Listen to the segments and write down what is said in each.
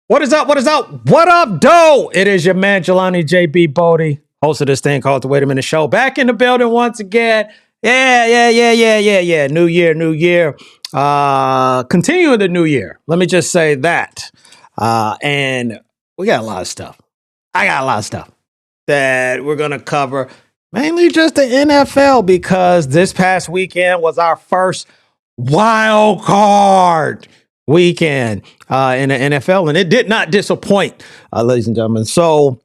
What is up? What is up? What up, doe? It is your man, Jelani JB Bodie, host of this thing called the Wait a Minute Show. Back in the building once again. Yeah. New year. Continuing the new year. Let me just say that. And we got a lot of stuff. I got a lot of stuff that we're going to cover. Mainly just the NFL because this past weekend was our first wild card weekend in the NFL, and it did not disappoint, ladies and gentlemen. So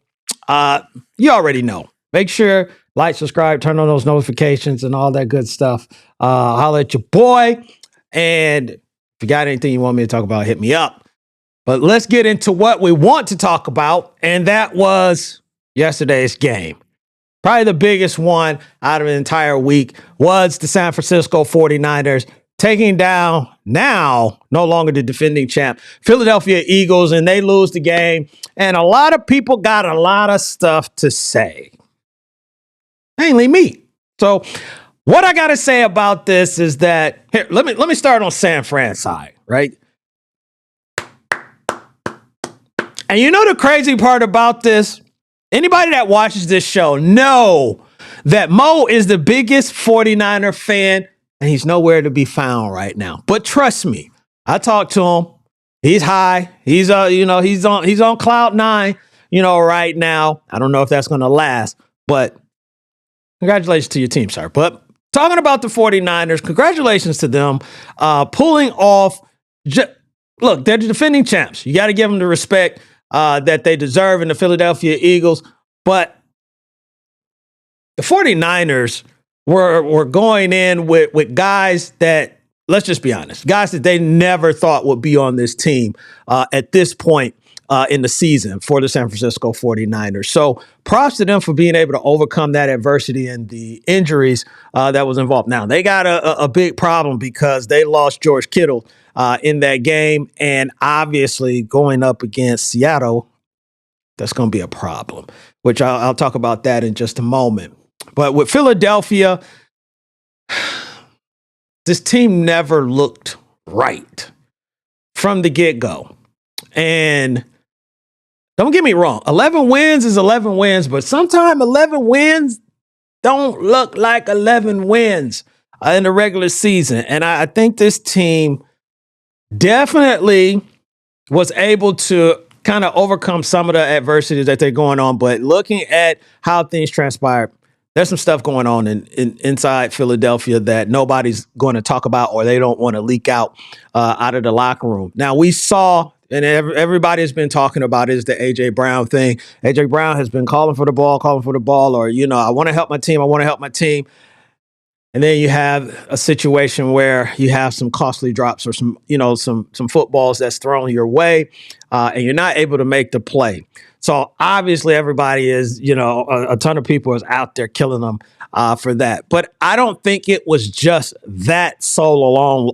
you already know. Make sure like, subscribe, turn on those notifications, and all that good stuff. Holla at your boy, and if you got anything you want me to talk about, hit me up. But let's get into what we want to talk about, and that was yesterday's game. Probably the biggest one out of the entire week was the San Francisco 49ers taking down now no longer the defending champ Philadelphia Eagles, and they lose the game. And a lot of people got a lot of stuff to say, mainly me. So what I got to say about this is that here, let me start on San Fran side, right? And you know the crazy part about this? Anybody that watches this show know that Mo is the biggest 49er fan, and he's nowhere to be found right now. But trust me, I talked to him. He's high. He's on cloud nine, right now. I don't know if that's going to last, but congratulations to your team, sir. But talking about the 49ers, congratulations to them pulling off. Look, they're the defending champs. You got to give them the respect that they deserve in the Philadelphia Eagles. But the 49ers were going in with guys that, let's just be honest, guys that they never thought would be on this team at this point in the season for the San Francisco 49ers. So props to them for being able to overcome that adversity and the injuries that was involved. Now, they got a big problem because they lost George Kittle in that game. And obviously going up against Seattle, that's going to be a problem, which I'll talk about that in just a moment. But with Philadelphia, this team never looked right from the get-go. And don't get me wrong, 11 wins is 11 wins, but sometimes 11 wins don't look like 11 wins in the regular season. And I think this team definitely was able to kind of overcome some of the adversities that they're going on. But looking at how things transpired, there's some stuff going on inside Philadelphia that nobody's going to talk about or they don't want to leak out of the locker room. Now, we saw, and everybody has been talking about, is the A.J. Brown thing. A.J. Brown has been calling for the ball, or, I want to help my team. And then you have a situation where you have some costly drops or some footballs that's thrown your way, and you're not able to make the play. So obviously everybody is, a ton of people is out there killing them for that. But I don't think it was just that solo alone,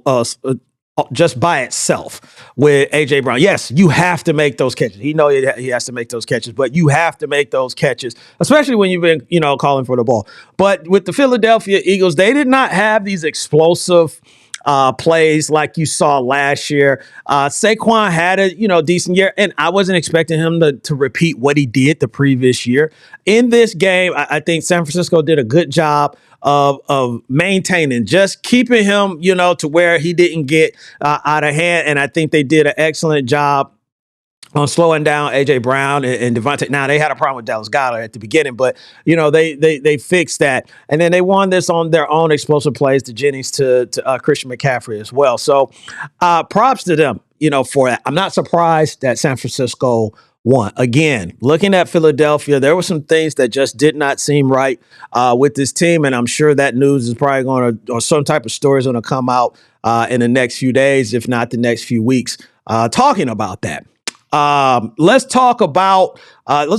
just by itself with A.J. Brown. Yes, you have to make those catches. He has to make those catches, but you have to make those catches, especially when you've been, calling for the ball. But with the Philadelphia Eagles, they did not have these explosive plays like you saw last year. Saquon had a decent year, and I wasn't expecting him to repeat what he did the previous year. In this game, I think San Francisco did a good job of maintaining, just keeping him, to where he didn't get out of hand. And I think they did an excellent job on slowing down A.J. Brown and Devontae. Now, they had a problem with Dallas Goedert at the beginning, but, they fixed that. And then they won this on their own explosive plays to Jennings to Christian McCaffrey as well. So props to them, for that. I'm not surprised that San Francisco won. Again, looking at Philadelphia, there were some things that just did not seem right with this team, and I'm sure that news is probably going to, or some type of story is going to come out in the next few days, if not the next few weeks, talking about that. Let's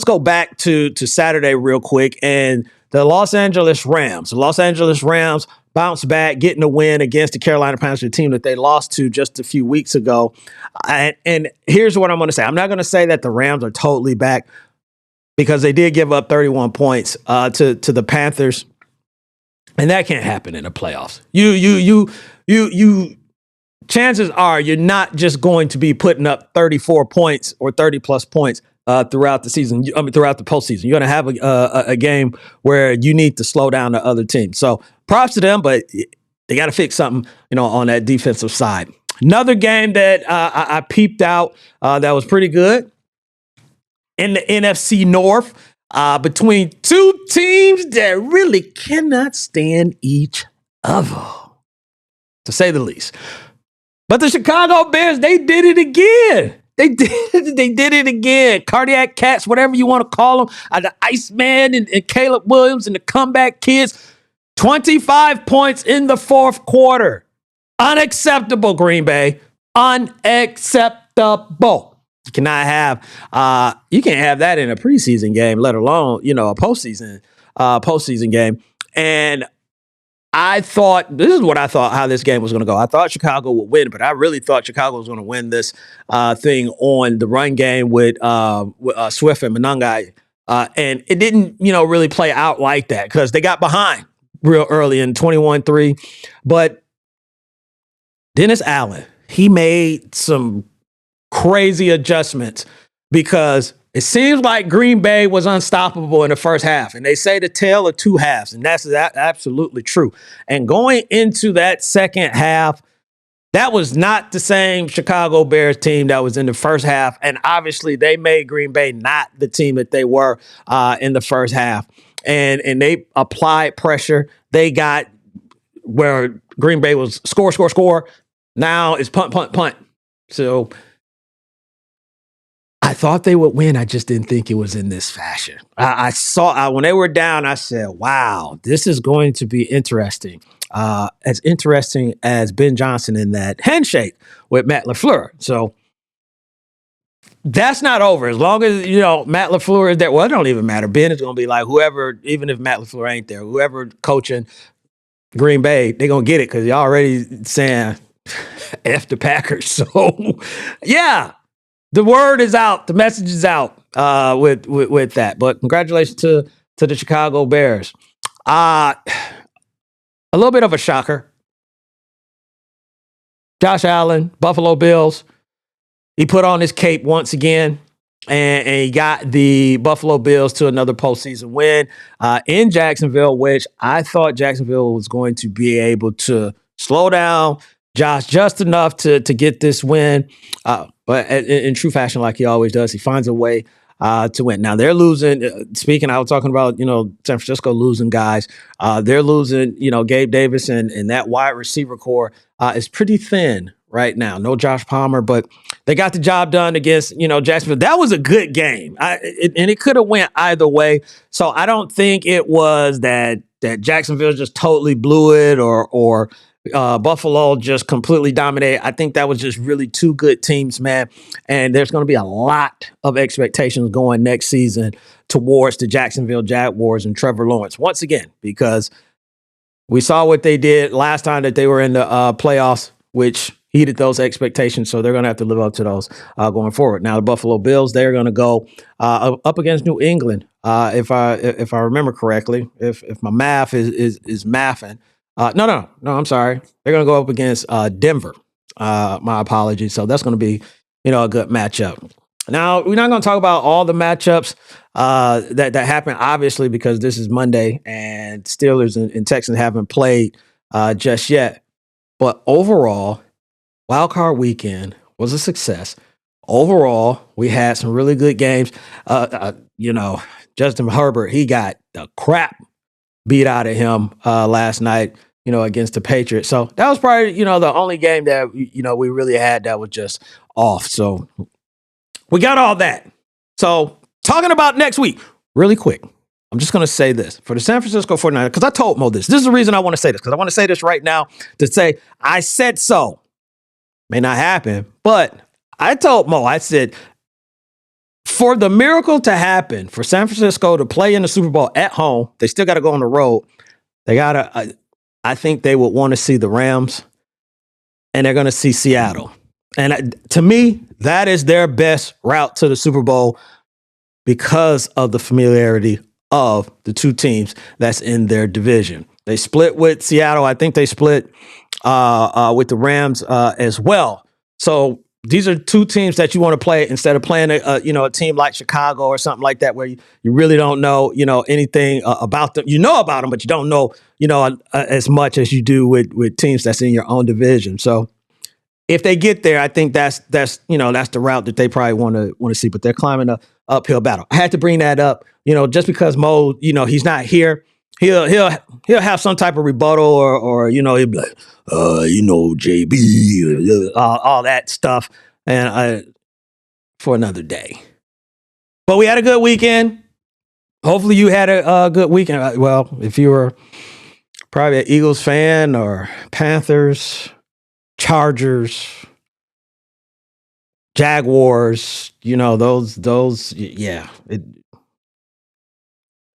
go back to Saturday real quick, and the Los Angeles Rams. The Los Angeles Rams bounced back, getting a win against the Carolina Panthers, a team that they lost to just a few weeks ago. And here's what I'm going to say. I'm not going to say that the Rams are totally back because they did give up 31 points to the Panthers, and that can't happen in the playoffs. You chances are you're not just going to be putting up 34 points or 30 plus points throughout the season. Throughout the postseason, you're going to have a game where you need to slow down the other team. So props to them, but they got to fix something, on that defensive side. Another game that I peeped out that was pretty good in the NFC North between two teams that really cannot stand each other, to say the least. But the Chicago Bears, they did it again. They did it again. Cardiac Cats, whatever you want to call them. The Iceman and Caleb Williams and the Comeback Kids. 25 points in the fourth quarter. Unacceptable, Green Bay. Unacceptable. You cannot have you can't have that in a preseason game, let alone, a postseason game. And I thought, this is what I thought how this game was going to go. I thought Chicago would win, but I really thought Chicago was going to win this thing on the run game with Swift and Monangai. And it didn't, really play out like that because they got behind real early in 21-3. But Dennis Allen, he made some crazy adjustments because it seems like Green Bay was unstoppable in the first half. And they say the tale of two halves, and that's absolutely true. And going into that second half, that was not the same Chicago Bears team that was in the first half. And obviously they made Green Bay not the team that they were in the first half. And they applied pressure. They got where Green Bay was score. Now it's punt. So I thought they would win. I just didn't think it was in this fashion. I saw when they were down, I said, wow, this is going to be interesting. As interesting as Ben Johnson in that handshake with Matt LaFleur. So that's not over. As long as, Matt LaFleur is there. Well, it don't even matter. Ben is going to be like whoever, even if Matt LaFleur ain't there, whoever coaching Green Bay, they're going to get it because you're already saying F the Packers. So, yeah, the word is out. The message is out with that. But congratulations to the Chicago Bears. A little bit of a shocker. Josh Allen, Buffalo Bills. He put on his cape once again, and he got the Buffalo Bills to another postseason win in Jacksonville, which I thought Jacksonville was going to be able to slow down Josh just enough to get this win. But in true fashion, like he always does, he finds a way to win. Now, they're losing. I was talking about, San Francisco losing guys. They're losing, Gabe Davis and that wide receiver core is pretty thin right now. No Josh Palmer, but they got the job done against, Jacksonville. That was a good game. And it could have went either way. So I don't think it was that Jacksonville just totally blew it or Buffalo just completely dominated. I think that was just really two good teams, man. And there's going to be a lot of expectations going next season towards the Jacksonville Jaguars and Trevor Lawrence once again, because we saw what they did last time that they were in the playoffs, which heeded those expectations. So they're going to have to live up to those going forward. Now, the Buffalo Bills, they're going to go up against New England. If I remember correctly, if my math is mathing. No, I'm sorry. They're going to go up against Denver. My apologies. So that's going to be, a good matchup. Now, we're not going to talk about all the matchups that happened, obviously, because this is Monday and Steelers and Texans haven't played just yet. But overall, wildcard weekend was a success. Overall, we had some really good games. Justin Herbert, he got the crap beat out of him last night, against the Patriots. So that was probably, the only game that, we really had that was just off. So we got all that. So talking about next week, really quick, I'm just going to say this for the San Francisco 49ers, because I told Mo this. This is the reason I want to say this, because I want to say this right now to say, I said so. May not happen, but I told Mo, I said, for the miracle to happen, for San Francisco to play in the Super Bowl at home, they still got to go on the road. They got to, I think they would want to see the Rams, and they're going to see Seattle. And to me, that is their best route to the Super Bowl because of the familiarity of the two teams that's in their division. They split with Seattle. I think they split with the Rams as well. So these are two teams that you want to play instead of playing a team like Chicago or something like that, where you really don't know anything about them. You know about them, but you don't know as much as you do with teams that's in your own division. So if they get there, I think that's the route that they probably want to see. But they're climbing a uphill battle. I had to bring that up, just because Mo, he's not here. He'll have some type of rebuttal or he'll be like, JB, all that stuff, and for another day. But we had a good weekend. Hopefully you had a good weekend. Well, if you were probably an Eagles fan or Panthers, Chargers, Jaguars, those, yeah.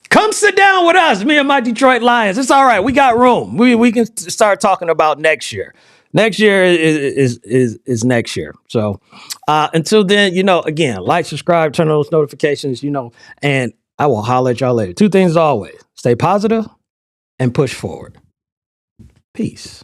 Come sit down with us, me and my Detroit Lions. It's all right. We got room. We can start talking about next year. Next year is next year. So until then, again, like, subscribe, turn on those notifications, and I will holler at y'all later. Two things always: stay positive and push forward. Peace.